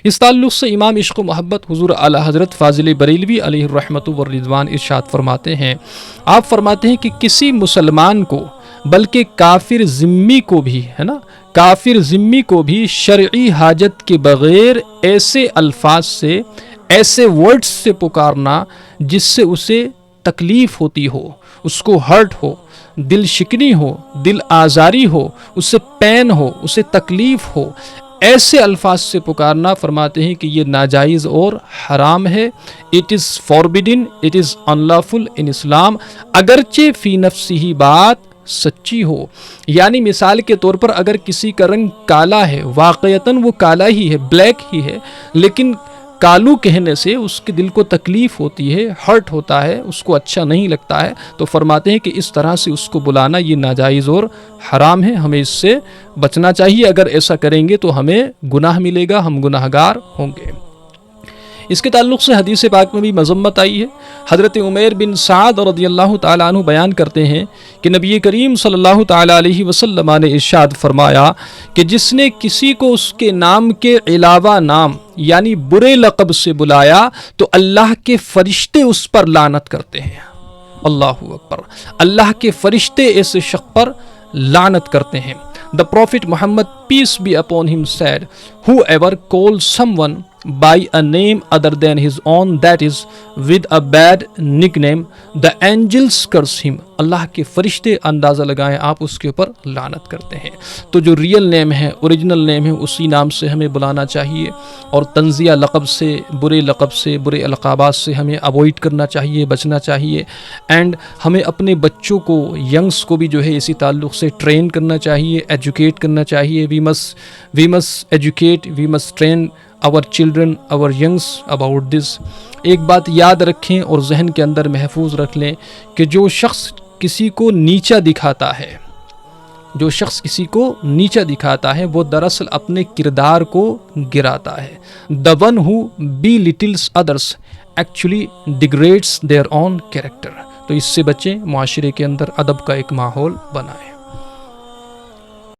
اس تعلق سے امام عشق و محبت حضور اعلیٰ حضرت فاضل بریلوی علیہ الرحمۃ والرضوان ارشاد فرماتے ہیں، آپ فرماتے ہیں کہ کسی مسلمان کو بلکہ کافر ذمی کو بھی، ہے نا، کافر ذمی کو بھی شرعی حاجت کے بغیر ایسے الفاظ سے، ایسے ورڈز سے پکارنا جس سے اسے تکلیف ہوتی ہو، اس کو ہرٹ ہو، دل شکنی ہو، دل آزاری ہو، اسے پین ہو، اسے تکلیف ہو، ایسے الفاظ سے پکارنا، فرماتے ہیں کہ یہ ناجائز اور حرام ہے. It is forbidden, it is unlawful in Islam, اگرچہ فی نفسی بات سچی ہو. یعنی مثال کے طور پر اگر کسی کا رنگ کالا ہے، واقعتاً وہ کالا ہی ہے، بلیک ہی ہے، لیکن کالو کہنے سے اس کے دل کو تکلیف ہوتی ہے، ہرٹ ہوتا ہے، اس کو اچھا نہیں لگتا ہے، تو فرماتے ہیں کہ اس طرح سے اس کو بلانا یہ ناجائز اور حرام ہے، ہمیں اس سے بچنا چاہیے. اگر ایسا کریں گے تو ہمیں گناہ ملے گا، ہم گناہ گار ہوں گے. اس کے تعلق سے حدیث پاک میں بھی مذمت آئی ہے. حضرت عمیر بن سعد رضی اللہ تعالیٰ عنہ بیان کرتے ہیں کہ نبی کریم صلی اللہ تعالیٰ علیہ وسلم نے ارشاد فرمایا کہ جس نے کسی کو اس کے نام کے علاوہ نام یعنی برے لقب سے بلایا تو اللہ کے فرشتے اس پر لعنت کرتے ہیں. اللہ اکبر، اللہ کے فرشتے ایسے شخص پر لعنت کرتے ہیں. The Prophet Muhammad, peace be upon him, said, whoever calls someone by a name other than his own, that is, with a bad nickname, the angels curse him. اللہ کے فرشتے اندازہ لگائیں آپ اس کے اوپر لعنت کرتے ہیں. تو جو ریئل نیم ہے، اوریجنل نیم ہے، اسی نام سے ہمیں بلانا چاہیے، اور تنزیہ لقب سے، برے القابات سے ہمیں اوائڈ کرنا چاہیے، بچنا چاہیے. اینڈ ہمیں اپنے بچوں کو، ینگس کو بھی جو ہے اسی تعلق سے ٹرین کرنا چاہیے، ایجوکیٹ کرنا چاہیے. We must educate, we must train our children, our youngs about this. ایک بات یاد رکھیں اور ذہن کے اندر محفوظ رکھ لیں کہ جو شخص کسی کو نیچا دکھاتا ہے وہ دراصل اپنے کردار کو گراتا ہے. the one who belittles others actually degrades their own character. تو اس سے بچیں، معاشرے کے اندر ادب کا ایک ماحول بنائیں.